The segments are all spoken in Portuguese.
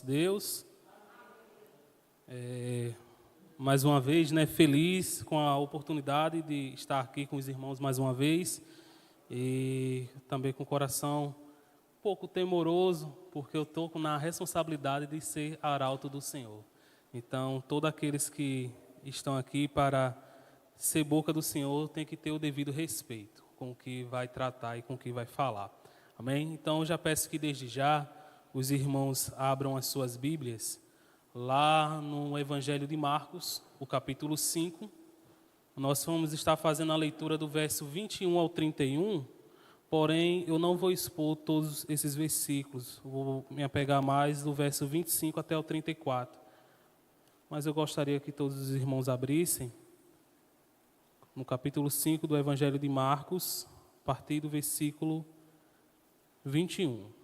Deus, mais uma vez, feliz com a oportunidade de estar aqui com os irmãos mais uma vez e também com o coração um pouco temoroso, porque eu estou na responsabilidade de ser arauto do Senhor. Então, todos aqueles que estão aqui para ser boca do Senhor têm que ter o devido respeito com o que vai tratar e com o que vai falar. Amém? Então, eu já peço que desde já os irmãos abram as suas Bíblias lá no Evangelho de Marcos, o capítulo 5. Nós vamos estar fazendo a leitura do verso 21 ao 31, porém eu não vou expor todos esses versículos, vou me apegar mais do verso 25 até o 34. Mas eu gostaria que todos os irmãos abrissem no capítulo 5 do Evangelho de Marcos, a partir do versículo 21.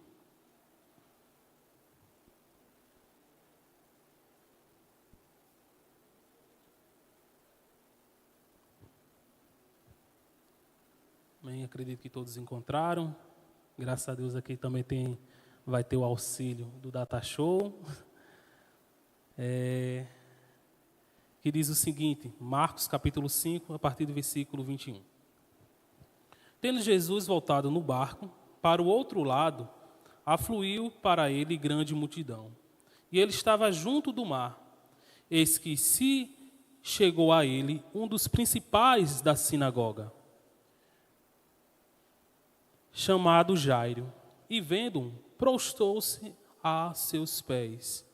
Bem, acredito que todos encontraram. Graças a Deus aqui também vai ter o auxílio do Data Show. Que diz o seguinte, Marcos capítulo 5, a partir do versículo 21. Tendo Jesus voltado no barco, para o outro lado, afluiu para ele grande multidão. E ele estava junto do mar. Eis que se chegou a ele um dos principais da sinagoga, chamado Jairo, e vendo-o, prostrou-se a seus pés.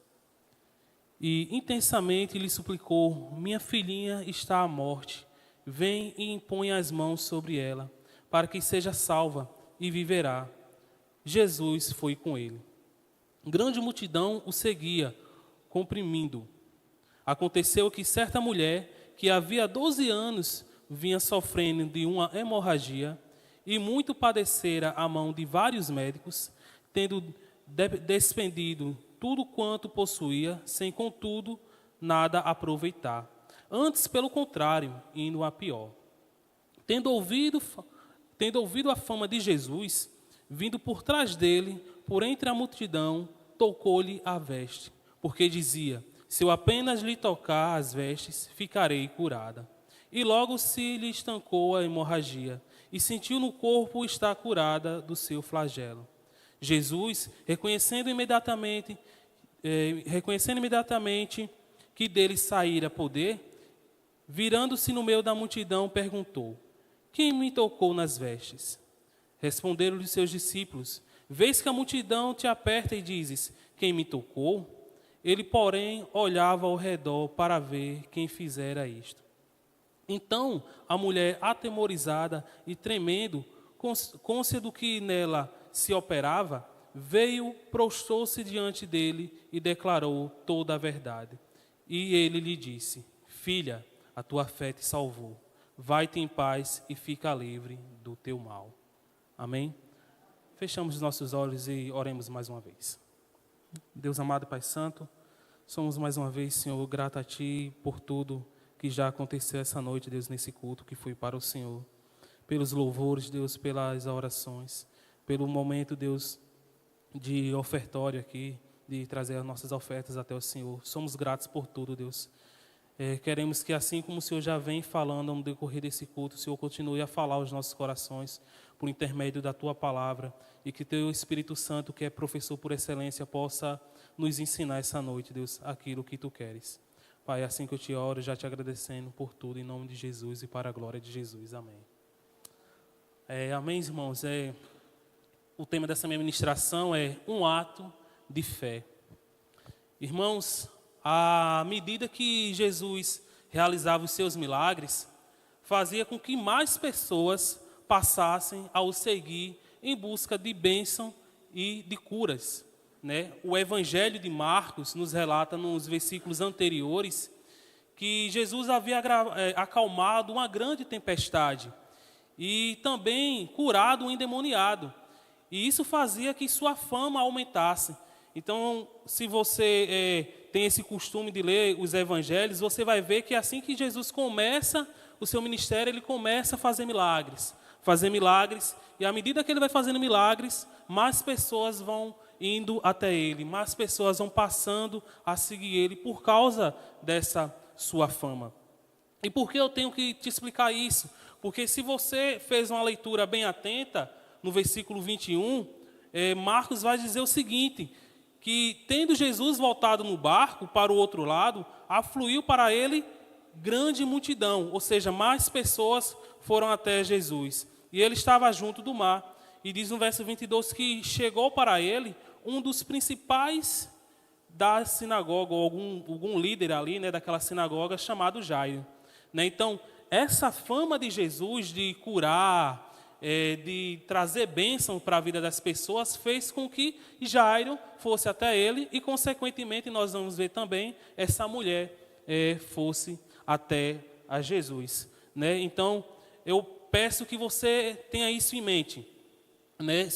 E intensamente lhe suplicou: minha filhinha está à morte, vem e impõe as mãos sobre ela, para que seja salva e viverá. Jesus foi com ele. Grande multidão o seguia, comprimindo-o. Aconteceu que certa mulher, que havia 12 anos vinha sofrendo de uma hemorragia, e muito padecera a mão de vários médicos, tendo despendido tudo quanto possuía, sem contudo nada aproveitar. Antes, pelo contrário, indo a pior. Tendo ouvido a fama de Jesus, vindo por trás dele, por entre a multidão, tocou-lhe a veste, porque dizia: se eu apenas lhe tocar as vestes, ficarei curada. E logo se lhe estancou a hemorragia, e sentiu no corpo estar curada do seu flagelo. Jesus, reconhecendo imediatamente que dele saíra poder, virando-se no meio da multidão, perguntou: quem me tocou nas vestes? Responderam-lhe seus discípulos: vês que a multidão te aperta e dizes: quem me tocou? Ele, porém, olhava ao redor para ver quem fizera isto. Então, a mulher, atemorizada e tremendo, cônscia do que nela se operava, veio, prostrou-se diante dele e declarou toda a verdade. E ele lhe disse: filha, a tua fé te salvou. Vai-te em paz e fica livre do teu mal. Amém? Fechamos os nossos olhos e oremos mais uma vez. Deus amado, Pai Santo, somos mais uma vez, Senhor, grato a Ti por tudo que já aconteceu essa noite, Deus, nesse culto que foi para o Senhor. Pelos louvores, Deus, pelas orações, pelo momento, Deus, de ofertório aqui, de trazer as nossas ofertas até o Senhor. Somos gratos por tudo, Deus. Queremos que, assim como o Senhor já vem falando no decorrer desse culto, o Senhor continue a falar aos nossos corações por intermédio da Tua palavra e que Teu Espírito Santo, que é professor por excelência, possa nos ensinar essa noite, Deus, aquilo que Tu queres. Pai, é assim que eu te oro, já te agradecendo por tudo, em nome de Jesus e para a glória de Jesus. Amém. Amém, irmãos? O tema dessa minha ministração é um ato de fé. Irmãos, à medida que Jesus realizava os seus milagres, fazia com que mais pessoas passassem a o seguir em busca de bênção e de curas. O Evangelho de Marcos nos relata nos versículos anteriores que Jesus havia acalmado uma grande tempestade e também curado um endemoniado. E isso fazia que sua fama aumentasse. Então, se você tem esse costume de ler os evangelhos, você vai ver que assim que Jesus começa o seu ministério, ele começa a fazer milagres, e à medida que ele vai fazendo milagres, mais pessoas vão indo até ele, mais pessoas vão passando a seguir ele por causa dessa sua fama. E por que eu tenho que te explicar isso? Porque se você fez uma leitura bem atenta, no versículo 21, Marcos vai dizer o seguinte, que tendo Jesus voltado no barco para o outro lado, afluiu para ele grande multidão, ou seja, mais pessoas foram até Jesus. E ele estava junto do mar. E diz no verso 22 que chegou para ele um dos principais da sinagoga, ou algum líder ali, né, daquela sinagoga, chamado Jairo. Né? Então, essa fama de Jesus de curar, de trazer bênção para a vida das pessoas, fez com que Jairo fosse até ele e, consequentemente, nós vamos ver também essa mulher fosse até a Jesus. Né? Então, eu peço que você tenha isso em mente. Né?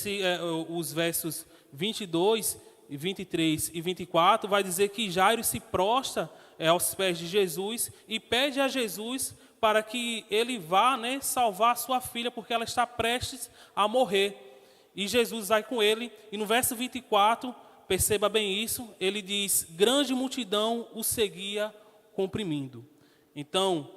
Os versos 22, 23 e 24 vai dizer que Jairo se prostra aos pés de Jesus e pede a Jesus para que ele vá, né, salvar sua filha, porque ela está prestes a morrer. E Jesus vai com ele, e no verso 24, perceba bem isso, ele diz, grande multidão o seguia comprimindo. Então,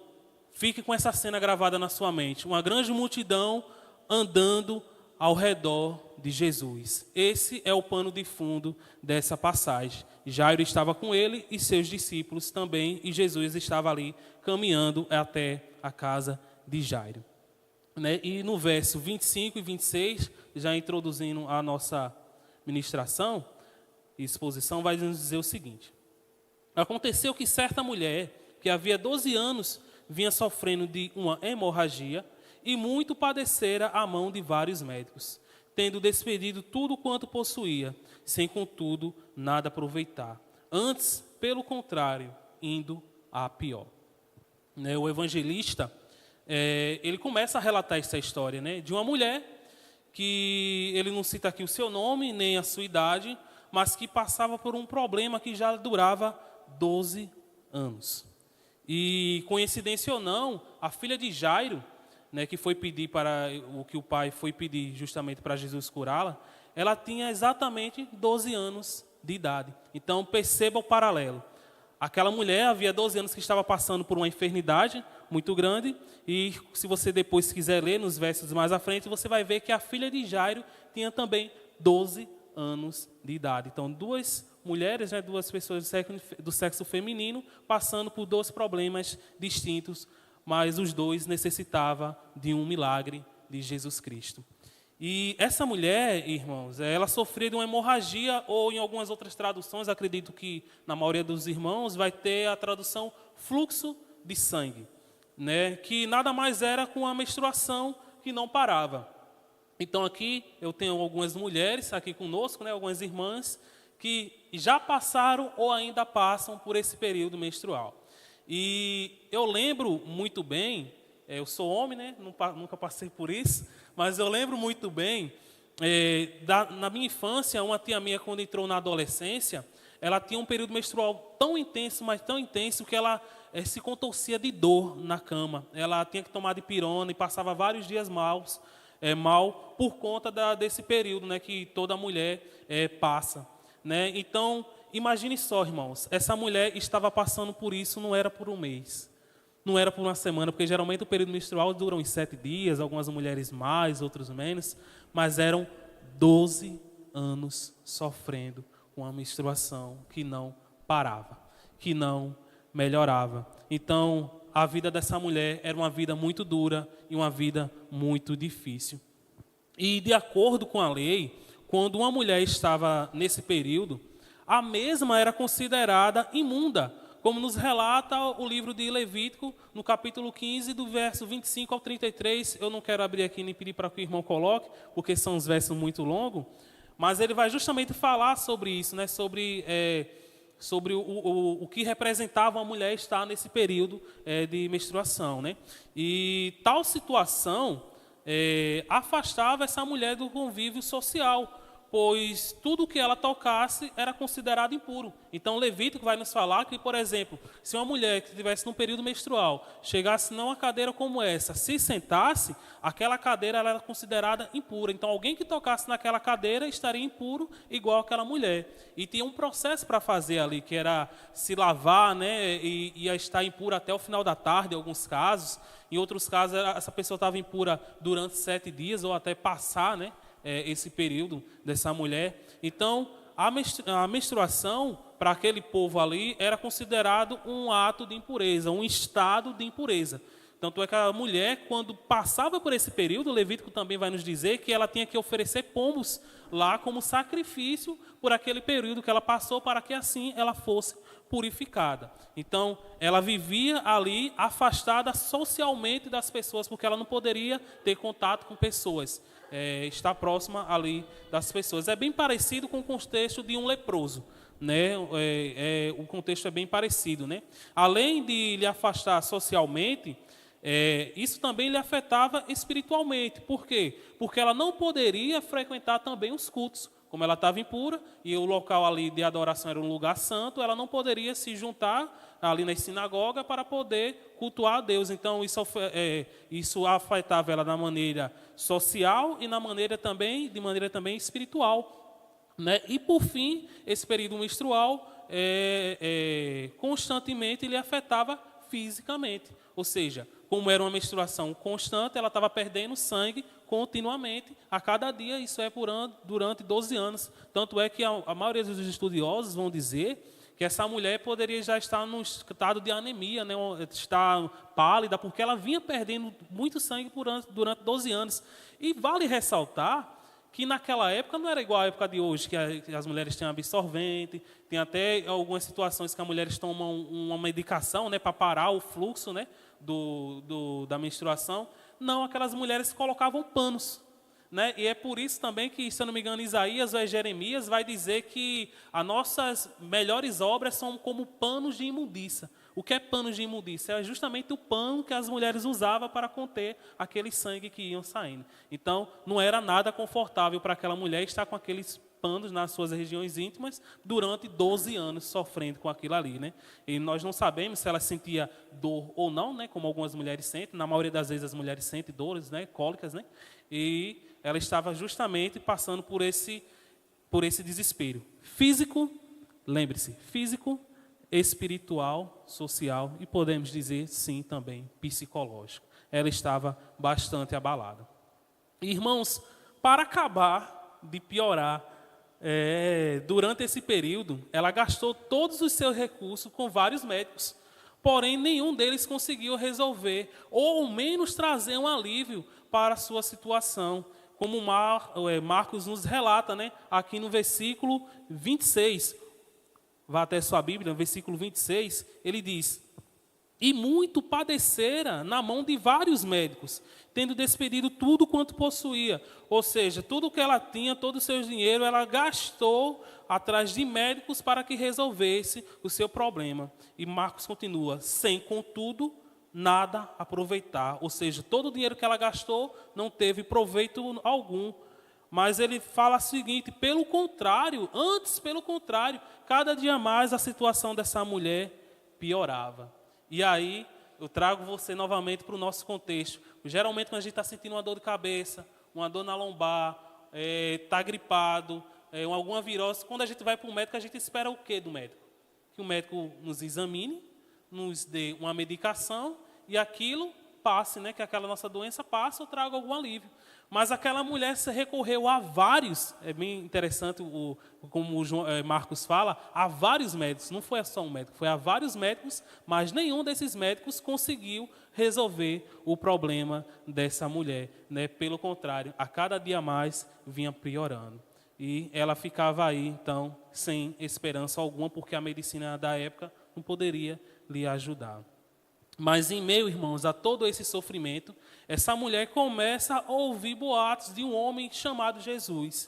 fique com essa cena gravada na sua mente, uma grande multidão andando ao redor de Jesus. Esse é o pano de fundo dessa passagem. Jairo estava com ele e seus discípulos também, e Jesus estava ali caminhando até a casa de Jairo. Né? E no verso 25 e 26, já introduzindo a nossa ministração e exposição, vai nos dizer o seguinte. Aconteceu que certa mulher, que havia 12 anos, vinha sofrendo de uma hemorragia, e muito padecera à mão de vários médicos, tendo despedido tudo quanto possuía, sem contudo nada aproveitar. Antes, pelo contrário, indo a pior. Né, o evangelista, ele começa a relatar essa história, né, de uma mulher, que ele não cita aqui o seu nome, nem a sua idade, mas que passava por um problema que já durava 12 anos. E, coincidência ou não, a filha de Jairo, né, que foi pedir para o que o pai foi pedir justamente para Jesus curá-la, ela tinha exatamente 12 anos de idade. Então, perceba o paralelo. Aquela mulher havia 12 anos que estava passando por uma enfermidade muito grande, e se você depois quiser ler nos versos mais à frente, você vai ver que a filha de Jairo tinha também 12 anos de idade. Então, duas mulheres, né, duas pessoas do sexo feminino, passando por dois problemas distintos, mas os dois necessitavam de um milagre de Jesus Cristo. E essa mulher, irmãos, ela sofreu de uma hemorragia, ou em algumas outras traduções, acredito que na maioria dos irmãos, vai ter a tradução fluxo de sangue, né? Que nada mais era com a menstruação que não parava. Então aqui eu tenho algumas mulheres aqui conosco, né, algumas irmãs, que já passaram ou ainda passam por esse período menstrual. E eu lembro muito bem, eu sou homem, né? Nunca passei por isso, mas eu lembro muito bem, na minha infância, uma tia minha, quando entrou na adolescência, ela tinha um período menstrual tão intenso, mas tão intenso, que ela se contorcia de dor na cama. Ela tinha que tomar dipirona e passava vários dias mal por conta desse período, né, que toda mulher passa. Né? Então, imagine só, irmãos, essa mulher estava passando por isso, não era por um mês, não era por uma semana, porque geralmente o período menstrual dura uns 7 dias, algumas mulheres mais, outros menos, mas eram 12 anos sofrendo com uma menstruação que não parava, que não melhorava. Então, a vida dessa mulher era uma vida muito dura e uma vida muito difícil. E, de acordo com a lei, quando uma mulher estava nesse período, a mesma era considerada imunda, como nos relata o livro de Levítico, no capítulo 15, do verso 25 ao 33. Eu não quero abrir aqui nem pedir para que o irmão coloque, porque são uns versos muito longos, mas ele vai justamente falar sobre isso, né? Sobre o que representava a mulher estar nesse período de menstruação. Né? E tal situação afastava essa mulher do convívio social, pois tudo que ela tocasse era considerado impuro. Então, Levítico vai nos falar que, por exemplo, se uma mulher que estivesse num período menstrual chegasse numa cadeira como essa, se sentasse, aquela cadeira ela era considerada impura. Então, alguém que tocasse naquela cadeira estaria impuro, igual aquela mulher. E tinha um processo para fazer ali, que era se lavar, né, e ia estar impura até o final da tarde, em alguns casos. Em outros casos, essa pessoa estava impura durante 7 dias, ou até passar, né, esse período dessa mulher. Então, a menstruação, para aquele povo ali, era considerado um ato de impureza, um estado de impureza. Tanto é que a mulher, quando passava por esse período, o Levítico também vai nos dizer que ela tinha que oferecer pombos lá como sacrifício por aquele período que ela passou, para que assim ela fosse purificada. Então, ela vivia ali afastada socialmente das pessoas, porque ela não poderia ter contato com pessoas. Está próxima ali das pessoas. É bem parecido com o contexto de um leproso, né? O contexto é bem parecido, né? Além de lhe afastar socialmente, isso também lhe afetava espiritualmente. Por quê? Porque ela não poderia frequentar também os cultos. Como ela estava impura e o local ali de adoração era um lugar santo, ela não poderia se juntar ali na sinagoga para poder cultuar a Deus. Então, isso afetava ela na maneira social e de maneira também espiritual, né? E, por fim, esse período menstrual constantemente lhe afetava fisicamente. Ou seja, como era uma menstruação constante, ela estava perdendo sangue continuamente, a cada dia, isso durante 12 anos. Tanto é que a maioria dos estudiosos vão dizer que essa mulher poderia já estar num estado de anemia, né, estar pálida, porque ela vinha perdendo muito sangue durante 12 anos. E vale ressaltar que naquela época não era igual à época de hoje, que as mulheres têm absorvente, tem até algumas situações que as mulheres tomam uma medicação, né, para parar o fluxo, né, da menstruação. Não, aquelas mulheres colocavam panos, né? E é por isso também que, se eu não me engano, Isaías ou Jeremias vai dizer que as nossas melhores obras são como panos de imundícia. O que é panos de imundícia? É justamente o pano que as mulheres usavam para conter aquele sangue que iam saindo. Então, não era nada confortável para aquela mulher estar com aqueles panos nas suas regiões íntimas durante 12 anos sofrendo com aquilo ali, né? E nós não sabemos se ela sentia dor ou não, né? Como algumas mulheres sentem. Na maioria das vezes as mulheres sentem dores, né? Cólicas, né? E ela estava justamente passando por esse desespero físico, lembre-se, físico, espiritual, social e podemos dizer sim também psicológico. Ela estava bastante abalada. Irmãos, para acabar de piorar, durante esse período, ela gastou todos os seus recursos com vários médicos, porém nenhum deles conseguiu resolver, ou ao menos trazer um alívio para a sua situação, como Marcos nos relata, né, aqui no versículo 26, vá até sua Bíblia, no versículo 26, ele diz: e muito padecera na mão de vários médicos, tendo despedido tudo quanto possuía. Ou seja, tudo que ela tinha, todo o seu dinheiro, ela gastou atrás de médicos para que resolvesse o seu problema. E Marcos continua: sem, contudo, nada aproveitar. Ou seja, todo o dinheiro que ela gastou não teve proveito algum. Mas ele fala o seguinte: pelo contrário, cada dia mais a situação dessa mulher piorava. E aí, eu trago você novamente para o nosso contexto. Geralmente, quando a gente está sentindo uma dor de cabeça, uma dor na lombar, está gripado, alguma virose, quando a gente vai para o médico, a gente espera o quê do médico? Que o médico nos examine, nos dê uma medicação e aquilo passe, né? Que aquela nossa doença passe ou traga algum alívio. Mas aquela mulher se recorreu a vários, é bem interessante como o Marcos fala, a vários médicos, não foi só um médico, foi a vários médicos, mas nenhum desses médicos conseguiu resolver o problema dessa mulher, né? Pelo contrário, a cada dia mais vinha piorando. E ela ficava aí, então, sem esperança alguma, porque a medicina da época não poderia lhe ajudar. Mas em meio, irmãos, a todo esse sofrimento, essa mulher começa a ouvir boatos de um homem chamado Jesus,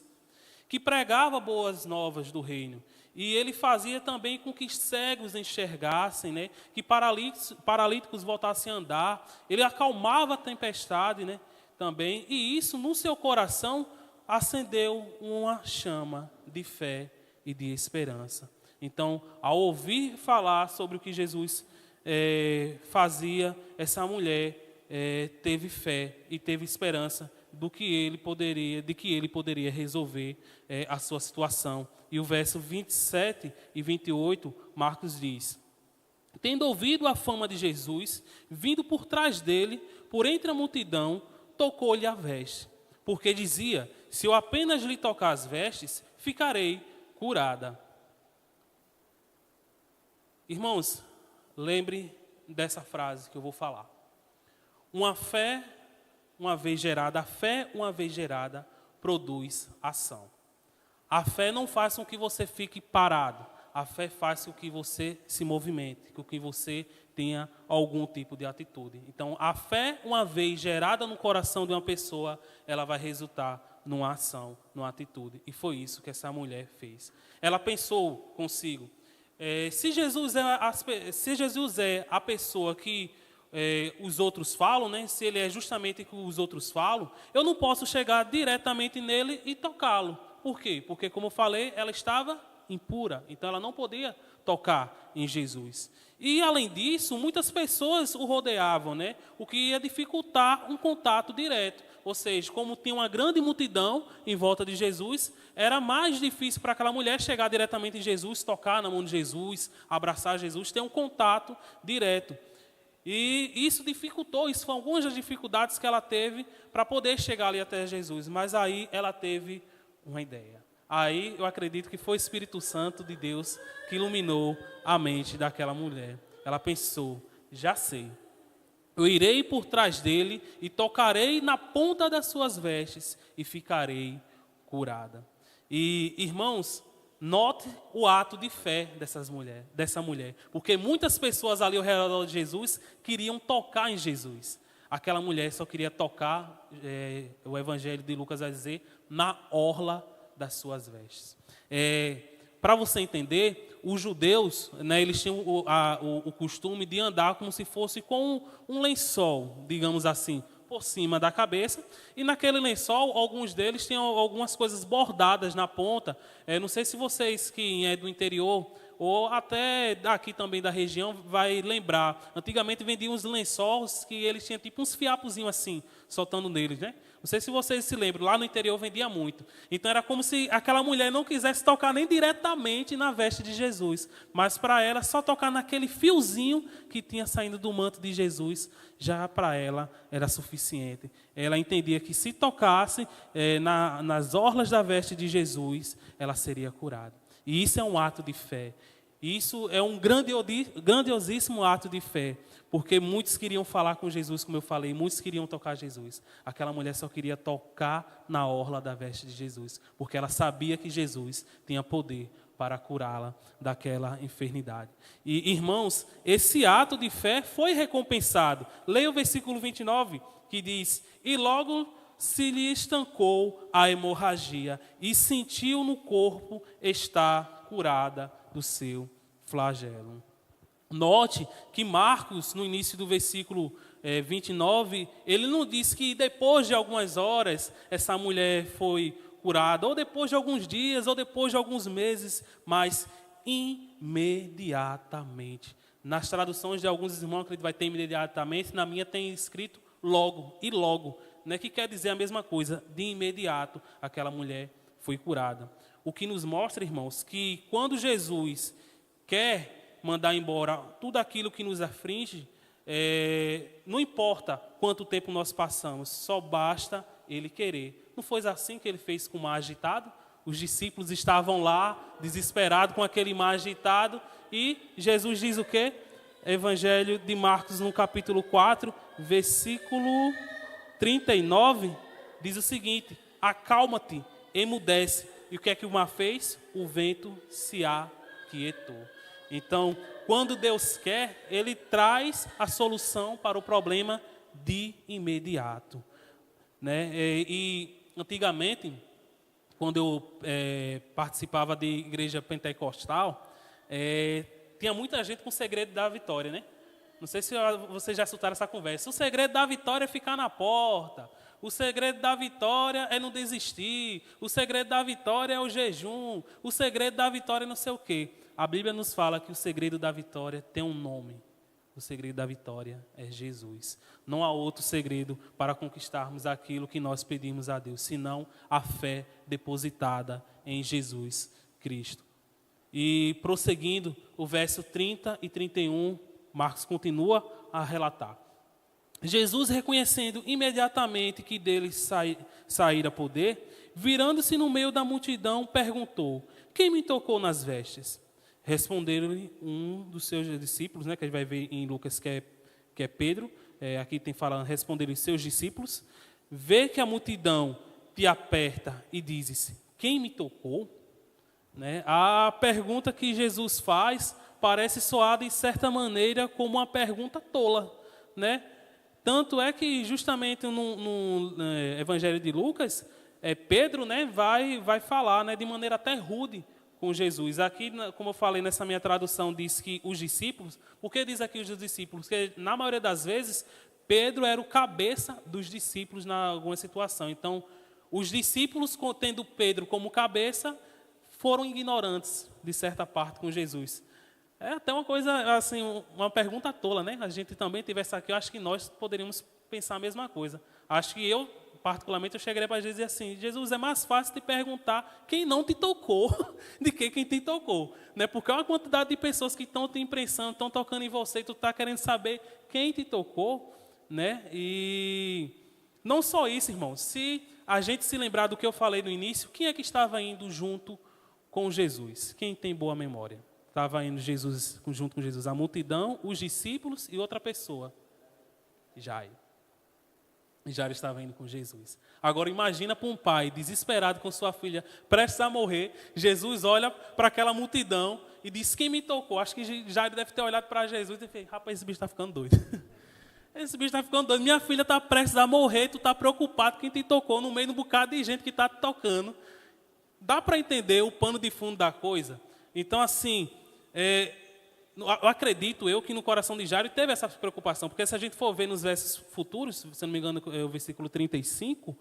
que pregava boas novas do reino. E ele fazia também com que cegos enxergassem, né? Que paralíticos voltassem a andar. Ele acalmava a tempestade, né? Também. E isso, no seu coração, acendeu uma chama de fé e de esperança. Então, ao ouvir falar sobre o que Jesus fazia, essa mulher teve fé e teve esperança de que ele poderia resolver a sua situação. E o verso 27 e 28, Marcos diz: tendo ouvido a fama de Jesus, vindo por trás dele, por entre a multidão, tocou-lhe a veste, porque dizia: se eu apenas lhe tocar as vestes, ficarei curada. Irmãos, lembre dessa frase que eu vou falar. A fé, uma vez gerada, produz ação. A fé não faz com que você fique parado. A fé faz com que você se movimente, com que você tenha algum tipo de atitude. Então, a fé, uma vez gerada no coração de uma pessoa, ela vai resultar numa ação, numa atitude. E foi isso que essa mulher fez. Ela pensou consigo: se Jesus é a pessoa que os outros falam, né? Se ele é justamente o que os outros falam, eu não posso chegar diretamente nele e tocá-lo. Por quê? Porque, como eu falei, ela estava impura, então ela não podia tocar em Jesus. E, além disso, muitas pessoas o rodeavam, né? O que ia dificultar um contato direto. Ou seja, como tinha uma grande multidão em volta de Jesus, era mais difícil para aquela mulher chegar diretamente em Jesus, tocar na mão de Jesus, abraçar Jesus, ter um contato direto. E isso foram algumas das dificuldades que ela teve para poder chegar ali até Jesus. Mas aí ela teve uma ideia. Aí eu acredito que foi o Espírito Santo de Deus que iluminou a mente daquela mulher. Ela pensou: já sei, eu irei por trás dele e tocarei na ponta das suas vestes e ficarei curada. E, irmãos, note o ato de fé dessa mulher. Porque muitas pessoas ali ao redor de Jesus queriam tocar em Jesus. Aquela mulher só queria tocar, o Evangelho de Lucas vai dizer, na orla das suas vestes. Para você entender, os judeus, né, eles tinham o costume de andar como se fosse com um lençol, digamos assim, por cima da cabeça, e naquele lençol, alguns deles tinham algumas coisas bordadas na ponta. Não sei se vocês que é do interior, ou até daqui também da região, vai lembrar. Antigamente vendiam uns lençóis que eles tinham tipo uns fiapozinhos assim, soltando neles, né? Não sei se vocês se lembram, lá no interior vendia muito. Então era como se aquela mulher não quisesse tocar nem diretamente na veste de Jesus, mas para ela só tocar naquele fiozinho que tinha saindo do manto de Jesus, já para ela era suficiente. Ela entendia que se tocasse nas orlas da veste de Jesus, ela seria curada. E isso é um ato de fé. Isso é um grandiosíssimo ato de fé. Porque muitos queriam falar com Jesus, como eu falei, muitos queriam tocar Jesus. Aquela mulher só queria tocar na orla da veste de Jesus, porque ela sabia que Jesus tinha poder para curá-la daquela enfermidade. E, irmãos, esse ato de fé foi recompensado. Leia o versículo 29, que diz: e logo se lhe estancou a hemorragia e sentiu no corpo estar curada do seu flagelo. Note que Marcos, no início do versículo 29, ele não diz que depois de algumas horas essa mulher foi curada, ou depois de alguns dias, ou depois de alguns meses, mas imediatamente. Nas traduções de alguns irmãos, que vai ter imediatamente, na minha tem escrito logo, e logo, né, que quer dizer a mesma coisa, de imediato aquela mulher foi curada. O que nos mostra, irmãos, que quando Jesus quer mandar embora tudo aquilo que nos aflige, não importa quanto tempo nós passamos, só basta Ele querer. Não foi assim que Ele fez com o mar agitado? Os discípulos estavam lá, desesperados com aquele mar agitado, e Jesus diz o quê? Evangelho de Marcos, no capítulo 4, versículo 39, diz o seguinte: acalma-te, emudece. E o que é que o mar fez? O vento se aquietou. Então, quando Deus quer, Ele traz a solução para o problema de imediato. Né? E antigamente, quando eu participava de igreja pentecostal, tinha muita gente com o segredo da vitória, né? Não sei se vocês já escutaram essa conversa. O segredo da vitória é ficar na porta, O segredo da vitória é não desistir. O segredo da vitória é o jejum. O segredo da vitória é não sei o quê. A Bíblia nos fala que o segredo da vitória tem um nome. O segredo da vitória é Jesus. Não há outro segredo para conquistarmos aquilo que nós pedimos a Deus, senão a fé depositada em Jesus Cristo. E prosseguindo, o verso 30 e 31, Marcos continua a relatar. Jesus, reconhecendo imediatamente que dele saíra poder, virando-se no meio da multidão, perguntou: quem me tocou nas vestes? Responderam-lhe um dos seus discípulos, que a gente vai ver em Lucas, que é Pedro. Aqui tem falando, responderam seus discípulos. Vê que a multidão te aperta e dizes: quem me tocou? A pergunta que Jesus faz parece soar de certa maneira como uma pergunta tola, Tanto é que justamente no Evangelho de Lucas, Pedro vai falar de maneira até rude com Jesus. Aqui, como eu falei nessa minha tradução, diz que os discípulos... Por que diz aqui os discípulos? Porque na maioria das vezes, Pedro era o cabeça dos discípulos em alguma situação. Então, os discípulos, tendo Pedro como cabeça, foram ignorantes, de certa parte, com Jesus. É até uma coisa, assim, uma pergunta tola, A gente também tivesse aqui, eu acho que nós poderíamos pensar a mesma coisa. Acho que eu, particularmente, eu chegaria para Jesus e dizer assim: Jesus, é mais fácil te perguntar quem não te tocou do que quem te tocou. Porque é uma quantidade de pessoas que estão te imprensando, estão tocando em você, e tu está querendo saber quem te tocou, E não só isso, irmãos. Se a gente se lembrar do que eu falei no início, quem é que estava indo junto com Jesus? Quem tem boa memória? Estava indo junto com Jesus a multidão, os discípulos e outra pessoa, Jairo. Jairo estava indo com Jesus. Agora imagina para um pai desesperado com sua filha, prestes a morrer. Jesus olha para aquela multidão e diz: quem me tocou? Acho que Jairo deve ter olhado para Jesus e fez: rapaz, esse bicho está ficando doido. Esse bicho está ficando doido. Minha filha está prestes a morrer, tu está preocupado quem te tocou no meio de um bocado de gente que está te tocando. Dá para entender o pano de fundo da coisa? Então, assim, eu acredito que no coração de Jairo teve essa preocupação, porque se a gente for ver nos versos futuros, se não me engano, é o versículo 35,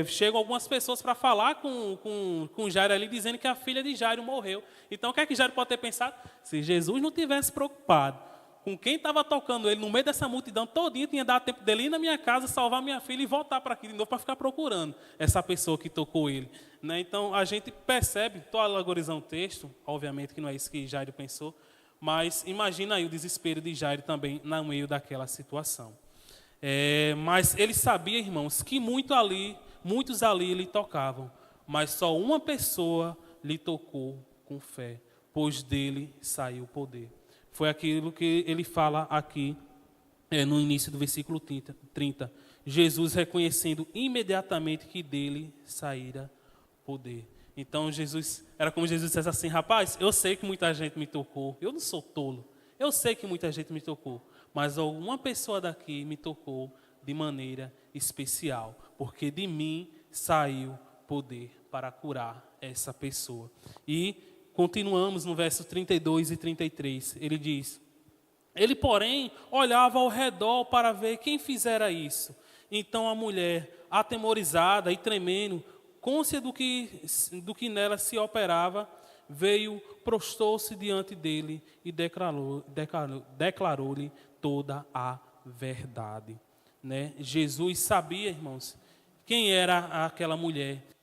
chegam algumas pessoas para falar com Jairo ali, dizendo que a filha de Jairo morreu. Então, o que é que Jairo pode ter pensado? Se Jesus não tivesse preocupado com quem estava tocando ele no meio dessa multidão todinha, tinha dado tempo dele ir na minha casa, salvar minha filha e voltar para aqui de novo para ficar procurando essa pessoa que tocou ele. Então, a gente percebe, estou alegorizando o texto, obviamente que não é isso que Jairo pensou, mas imagina aí o desespero de Jairo também no meio daquela situação. Mas ele sabia, irmãos, que muitos ali lhe tocavam, mas só uma pessoa lhe tocou com fé, pois dele saiu o poder. Foi aquilo que ele fala aqui no início do versículo 30. Jesus reconhecendo imediatamente que dele saíra poder. Então, era como Jesus dissesse assim: rapaz, eu sei que muita gente me tocou, eu não sou tolo, eu sei que muita gente me tocou, mas alguma pessoa daqui me tocou de maneira especial, porque de mim saiu poder para curar essa pessoa. E continuamos no verso 32 e 33, ele diz: ele, porém, olhava ao redor para ver quem fizera isso. Então a mulher, atemorizada e tremendo, cônscia do que nela se operava, veio, prostou-se diante dele e declarou-lhe toda a verdade. Jesus sabia, irmãos, quem era aquela mulher que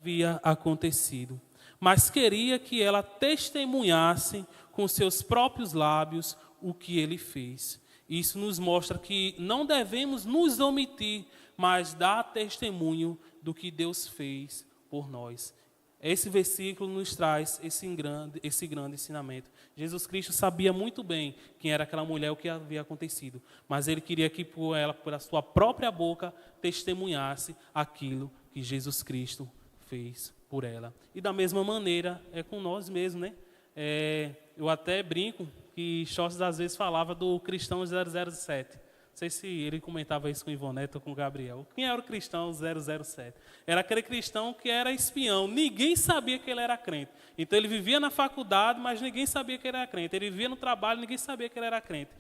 havia acontecido, mas queria que ela testemunhasse com seus próprios lábios o que ele fez. Isso nos mostra que não devemos nos omitir, mas dar testemunho do que Deus fez por nós. Esse versículo nos traz esse grande ensinamento. Jesus Cristo sabia muito bem quem era aquela mulher, o que havia acontecido, mas ele queria que por a sua própria boca, testemunhasse aquilo que Jesus Cristo fez por ela. E da mesma maneira é com nós mesmos, eu até brinco que Sócrates às vezes falava do cristão 007. Não sei se ele comentava isso com Ivonete ou com Gabriel. Quem era o cristão 007? Era aquele cristão que era espião. Ninguém sabia que ele era crente. Então ele vivia na faculdade, mas ninguém sabia que ele era crente. Ele vivia no trabalho, ninguém sabia que ele era crente.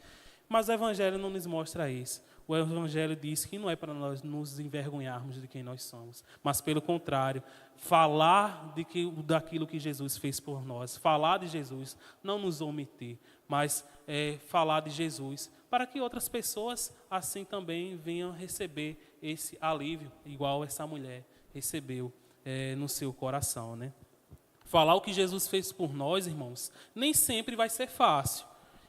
Mas o Evangelho não nos mostra isso. o Evangelho diz que não é para nós nos envergonharmos de quem nós somos, mas pelo contrário, falar daquilo que Jesus fez por nós, falar de Jesus, não nos omitir, mas falar de Jesus, para que outras pessoas assim também venham receber esse alívio, igual essa mulher recebeu no seu coração, né? Falar o que Jesus fez por nós, irmãos, nem sempre vai ser fácil.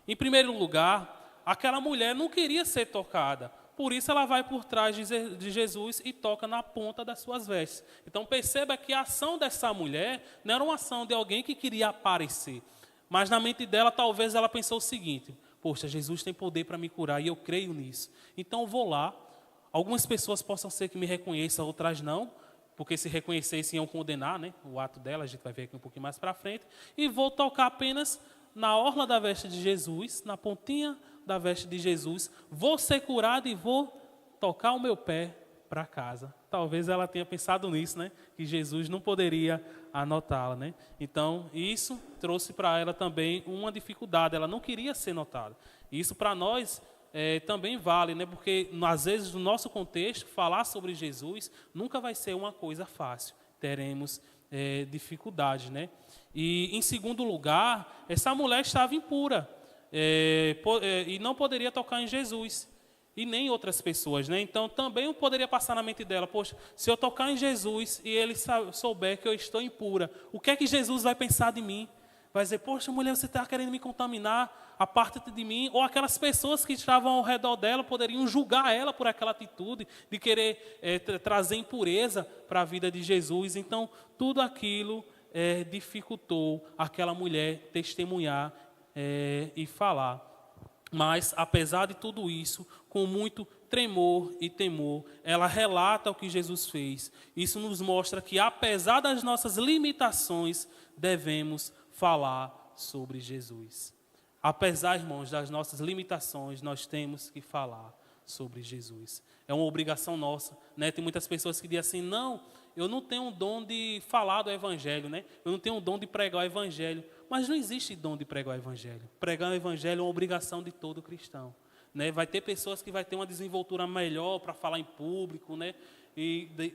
Em primeiro lugar, aquela mulher não queria ser tocada, por isso ela vai por trás de Jesus e toca na ponta das suas vestes. Então perceba que a ação dessa mulher não era uma ação de alguém que queria aparecer, mas na mente dela talvez ela pensou o seguinte: poxa, Jesus tem poder para me curar e eu creio nisso, então eu vou lá. Algumas pessoas possam ser que me reconheçam, outras não, porque se reconhecessem iam condenar, né, o ato dela, a gente vai ver aqui um pouquinho mais para frente, e vou tocar apenas na orla da veste de Jesus, na pontinha da veste de Jesus, vou ser curado e vou tocar o meu pé para casa. Talvez ela tenha pensado nisso, né, que Jesus não poderia anotá-la, né? Então, isso trouxe para ela também uma dificuldade, ela não queria ser notada. Isso para nós também vale, né? Porque às vezes no nosso contexto, falar sobre Jesus nunca vai ser uma coisa fácil, teremos dificuldades, né? E em segundo lugar, essa mulher estava impura e não poderia tocar em Jesus e nem outras pessoas, né? Então também poderia passar na mente dela: poxa, se eu tocar em Jesus e ele souber que eu estou impura, o que é que Jesus vai pensar de mim? Vai dizer: poxa, mulher, você está querendo me contaminar, aparte-te de mim. Ou aquelas pessoas que estavam ao redor dela poderiam julgar ela por aquela atitude de querer trazer impureza para a vida de Jesus. Então, tudo aquilo dificultou aquela mulher testemunhar e falar. Mas, apesar de tudo isso, com muito tremor e temor, ela relata o que Jesus fez. Isso nos mostra que, apesar das nossas limitações, devemos falar sobre Jesus. Apesar, irmãos, das nossas limitações, nós temos que falar sobre Jesus. É uma obrigação nossa, né? Tem muitas pessoas que dizem assim: não, eu não tenho o dom de falar do Evangelho, né? Eu não tenho o dom de pregar o Evangelho. Mas não existe dom de pregar o Evangelho. Pregar o Evangelho é uma obrigação de todo cristão, né? Vai ter pessoas que vai ter uma desenvoltura melhor para falar em público, né?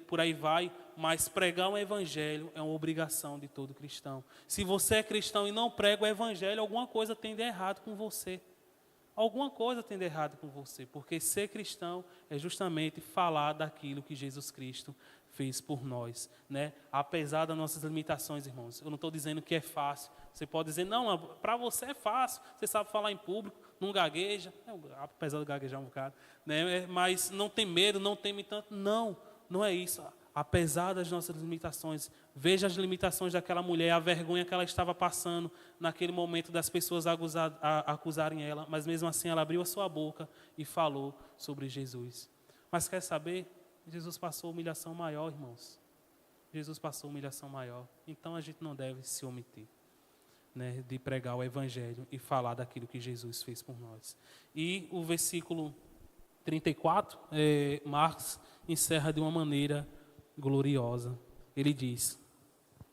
Por aí vai, mas pregar o Evangelho é uma obrigação de todo cristão. Se você é cristão e não prega o Evangelho, alguma coisa tem de errado com você. Alguma coisa tem de errado com você, porque ser cristão é justamente falar daquilo que Jesus Cristo fez por nós, né? Apesar das nossas limitações, irmãos. Eu não estou dizendo que é fácil. Você pode dizer: não, para você é fácil, você sabe falar em público, não gagueja, apesar de gaguejar um bocado, né? Mas não tem medo, não teme tanto. Não, não é isso. Apesar das nossas limitações, veja as limitações daquela mulher, a vergonha que ela estava passando naquele momento das pessoas acusarem ela, mas mesmo assim ela abriu a sua boca e falou sobre Jesus. Mas quer saber? Jesus passou humilhação maior, irmãos. Jesus passou humilhação maior. Então a gente não deve se omitir, né, de pregar o Evangelho e falar daquilo que Jesus fez por nós. E o versículo 34, Marcos encerra de uma maneira gloriosa. Ele diz: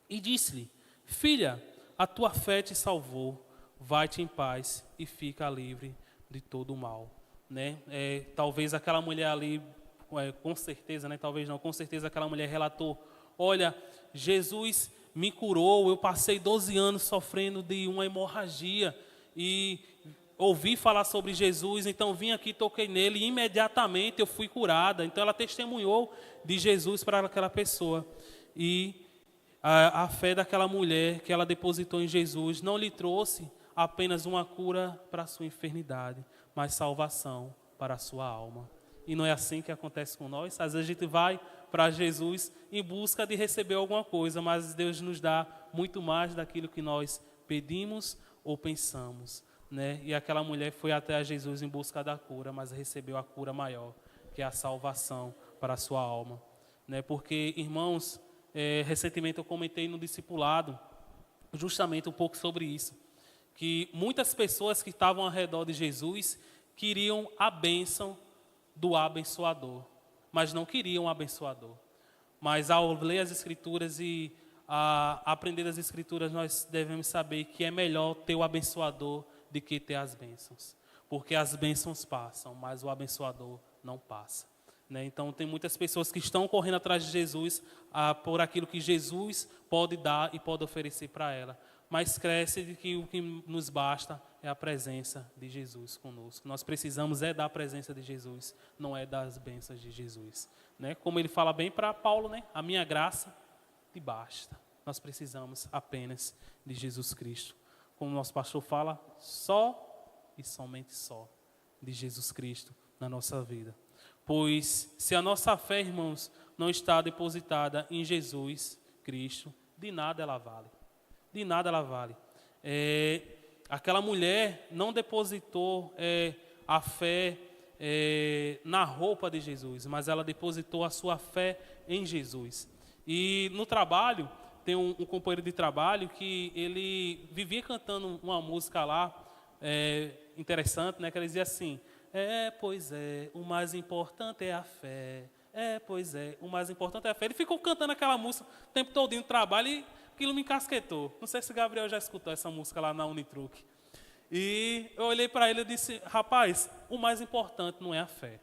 e disse-lhe: filha, a tua fé te salvou, vai-te em paz e fica livre de todo o mal, né? Talvez aquela mulher ali, com certeza, né? Talvez não, com certeza aquela mulher relatou: olha, Jesus me curou, eu passei 12 anos sofrendo de uma hemorragia e ouvi falar sobre Jesus, então vim aqui, toquei nele e imediatamente eu fui curada. Então ela testemunhou de Jesus para aquela pessoa. E a fé daquela mulher que ela depositou em Jesus não lhe trouxe apenas uma cura para a sua enfermidade, mas salvação para a sua alma. E não é assim que acontece com nós? Às vezes a gente vai para Jesus em busca de receber alguma coisa, mas Deus nos dá muito mais daquilo que nós pedimos ou pensamos, né? E aquela mulher foi até a Jesus em busca da cura, mas recebeu a cura maior, que é a salvação para a sua alma, né? Porque, irmãos, recentemente eu comentei no discipulado justamente um pouco sobre isso, que muitas pessoas que estavam ao redor de Jesus queriam a bênção do abençoador, mas não queriam o abençoador. Mas ao ler as Escrituras e aprender as Escrituras, nós devemos saber que é melhor ter o abençoador do que ter as bênçãos. Porque as bênçãos passam, mas o abençoador não passa. Né? Então, tem muitas pessoas que estão correndo atrás de Jesus por aquilo que Jesus pode dar e pode oferecer para ela. Mas cresce de que o que nos basta é a presença de Jesus conosco. Nós precisamos é da presença de Jesus, não é das bênçãos de Jesus. Né? Como ele fala bem para Paulo, né? A minha graça te basta. Nós precisamos apenas de Jesus Cristo. Como o nosso pastor fala, só e somente só de Jesus Cristo na nossa vida. Pois se a nossa fé, irmãos, não está depositada em Jesus Cristo, de nada ela vale. De nada ela vale. Aquela mulher não depositou a fé na roupa de Jesus, mas ela depositou a sua fé em Jesus. E no trabalho, tem um companheiro de trabalho que ele vivia cantando uma música lá, interessante, né? Que ele dizia assim: pois é, o mais importante é a fé. Pois é, o mais importante é a fé. Ele ficou cantando aquela música o tempo todo no trabalho e aquilo me encasquetou. Não sei se o Gabriel já escutou essa música lá na Unitruc. E eu olhei para ele e disse: rapaz, o mais importante não é a fé.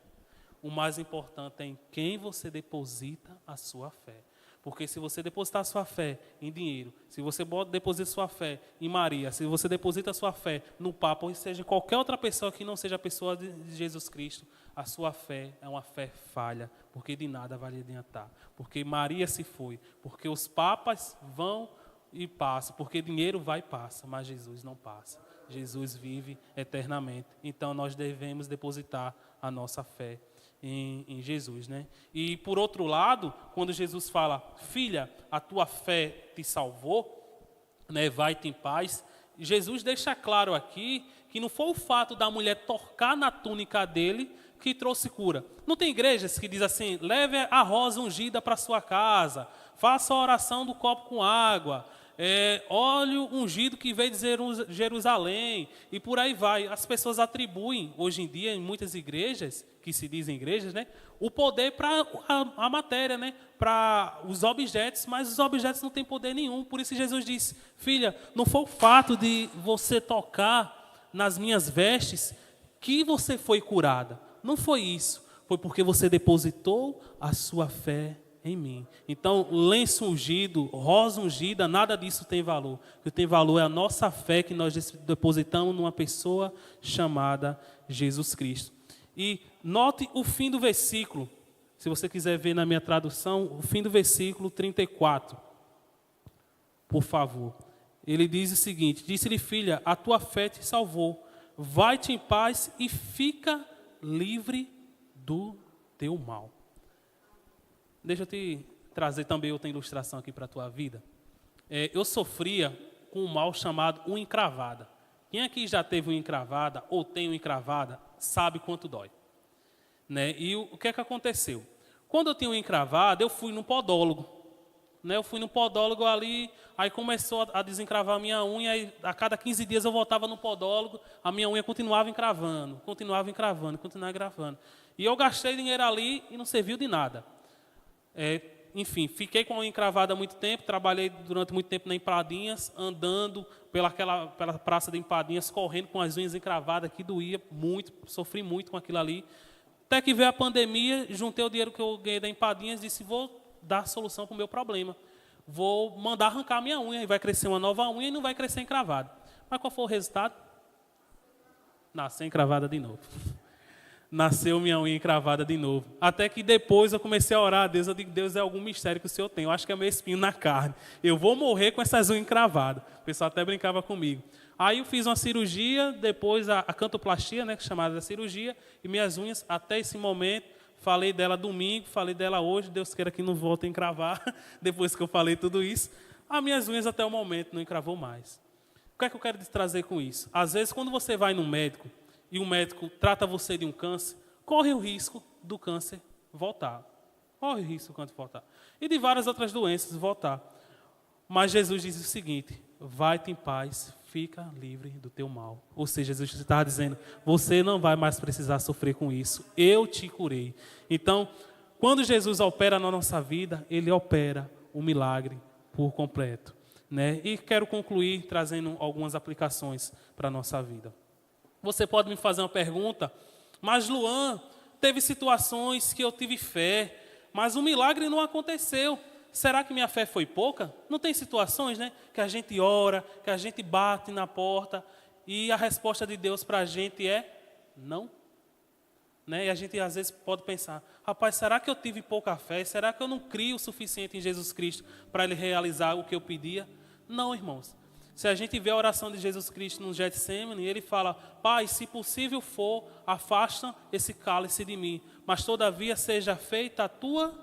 O mais importante é em quem você deposita a sua fé. Porque se você depositar a sua fé em dinheiro, se você deposita a sua fé em Maria, se você deposita a sua fé no Papa, ou seja, qualquer outra pessoa que não seja a pessoa de Jesus Cristo, a sua fé é uma fé falha, porque de nada vai lhe adiantar. Porque Maria se foi, porque os papas vão e passam, porque dinheiro vai e passa, mas Jesus não passa. Jesus vive eternamente. Então nós devemos depositar a nossa fé em Jesus, né? E por outro lado, quando Jesus fala: filha, a tua fé te salvou, né? Vai-te em paz. Jesus deixa claro aqui que não foi o fato da mulher tocar na túnica dele que trouxe cura. Não tem igrejas que diz assim: leve a rosa ungida para sua casa, faça a oração do copo com água, óleo ungido que veio de Jerusalém, e por aí vai. As pessoas atribuem, hoje em dia, em muitas igrejas, que se dizem igrejas, né, o poder para a matéria, né, para os objetos, mas os objetos não têm poder nenhum. Por isso Jesus disse: filha, não foi o fato de você tocar nas minhas vestes que você foi curada. Não foi isso. Foi porque você depositou a sua fé em mim. Então, lenço ungido, rosa ungida, nada disso tem valor. O que tem valor é a nossa fé que nós depositamos numa pessoa chamada Jesus Cristo. E note o fim do versículo. Se você quiser ver na minha tradução, o fim do versículo 34. Por favor. Ele diz o seguinte: disse-lhe, filha, a tua fé te salvou. Vai-te em paz e fica livre do teu mal. Deixa eu te trazer também outra ilustração aqui para a tua vida. Eu sofria com um mal chamado unha encravada. Quem aqui já teve unha encravada ou tem unha encravada sabe quanto dói. Né? E o que é que aconteceu? Quando eu tinha unha encravada, eu fui no podólogo. Né? Eu fui no podólogo ali, aí começou a desencravar a minha unha, e a cada 15 dias eu voltava no podólogo, a minha unha continuava encravando. E eu gastei dinheiro ali e não serviu de nada. Enfim, fiquei com a unha encravada há muito tempo, trabalhei durante muito tempo na Empadinhas, andando pela praça de Empadinhas, correndo com as unhas encravadas, que doía muito, sofri muito com aquilo ali. Até que veio a pandemia, juntei o dinheiro que eu ganhei da Empadinhas e disse: vou dar solução para o meu problema. Vou mandar arrancar a minha unha, e vai crescer uma nova unha e não vai crescer encravada. Mas qual foi o resultado? Nasceu encravada de novo. Nasceu minha unha encravada de novo. Até que depois eu comecei a orar a Deus. Eu digo: Deus, é algum mistério que o Senhor tem. Eu acho que é meu espinho na carne. Eu vou morrer com essas unhas encravadas. O pessoal até brincava comigo. Aí eu fiz uma cirurgia, depois a cantoplastia, né, chamada cirurgia, e minhas unhas, até esse momento, falei dela domingo, falei dela hoje, Deus queira que não volte a encravar, depois que eu falei tudo isso, as minhas unhas até o momento não encravou mais. O que é que eu quero te trazer com isso? Às vezes, quando você vai no médico, e o médico trata você de um câncer, corre o risco do câncer voltar. Corre o risco do câncer voltar. E de várias outras doenças voltar. Mas Jesus diz o seguinte: vai-te em paz, fica livre do teu mal. Ou seja, Jesus estava dizendo: você não vai mais precisar sofrer com isso. Eu te curei. Então, quando Jesus opera na nossa vida, Ele opera o milagre por completo. Né? E quero concluir trazendo algumas aplicações para a nossa vida. Você pode me fazer uma pergunta: mas Luan, teve situações que eu tive fé, mas o milagre não aconteceu. Será que minha fé foi pouca? Não tem situações, né? Que a gente ora, que a gente bate na porta e a resposta de Deus para a gente é não. Né? E a gente às vezes pode pensar, rapaz, será que eu tive pouca fé? Será que eu não crio o suficiente em Jesus Cristo para Ele realizar o que eu pedia? Não, irmãos. Se a gente vê a oração de Jesus Cristo no Getsemane, Ele fala, Pai, se possível for, afasta esse cálice de mim, mas todavia seja feita a Tua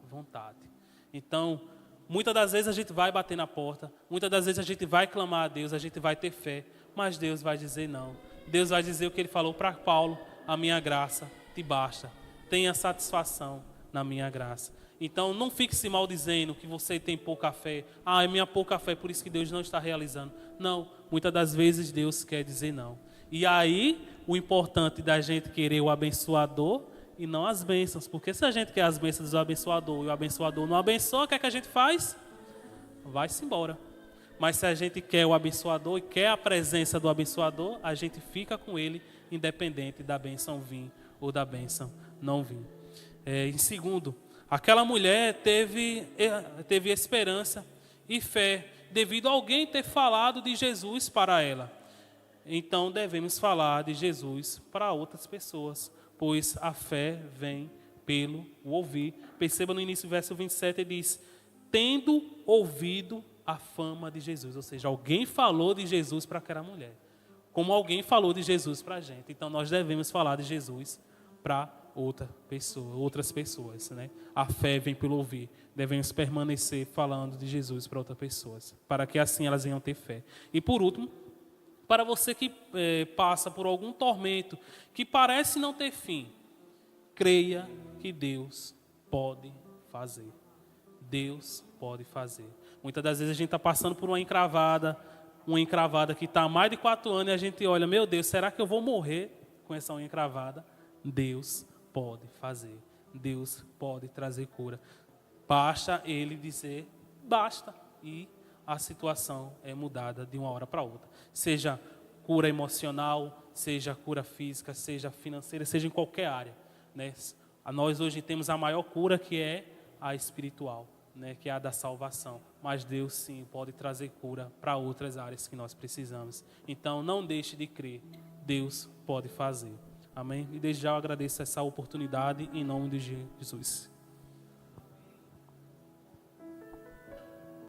vontade. Então, muitas das vezes a gente vai bater na porta, muitas das vezes a gente vai clamar a Deus, a gente vai ter fé, mas Deus vai dizer não. Deus vai dizer o que Ele falou para Paulo, a minha graça te basta, tenha satisfação na minha graça. Então não fique se maldizendo que você tem pouca fé, é minha pouca fé, por isso que Deus não está realizando. Não, muitas das vezes Deus quer dizer não. E aí o importante da gente querer o abençoador e não as bênçãos, porque se a gente quer as bênçãos do abençoador e o abençoador não abençoa, o que é que a gente faz? Vai-se embora. Mas se a gente quer o abençoador e quer a presença do abençoador, a gente fica com ele, independente da bênção vir ou da bênção não vir. Em segundo, aquela mulher teve esperança e fé, devido a alguém ter falado de Jesus para ela. Então devemos falar de Jesus para outras pessoas, pois a fé vem pelo ouvir. Perceba no início do verso 27, ele diz, tendo ouvido a fama de Jesus, ou seja, alguém falou de Jesus para aquela mulher, como alguém falou de Jesus para a gente. Então nós devemos falar de Jesus para outras pessoas, né? A fé vem pelo ouvir. Devemos permanecer falando de Jesus para outras pessoas, para que assim elas venham ter fé. E por último, para você que passa por algum tormento que parece não ter fim, creia que Deus pode fazer. Deus pode fazer. Muitas das vezes a gente está passando por uma encravada que está há mais de 4 anos e a gente olha, meu Deus, será que eu vou morrer com essa unha encravada? Deus pode fazer. Deus pode trazer cura. Basta Ele dizer, basta. E a situação é mudada de uma hora para outra. Seja cura emocional, seja cura física, seja financeira, seja em qualquer área. Né? Nós hoje temos a maior cura, que é a espiritual, né? Que é a da salvação. Mas Deus sim pode trazer cura para outras áreas que nós precisamos. Então não deixe de crer. Deus pode fazer. Amém? E desde já eu agradeço essa oportunidade em nome de Jesus.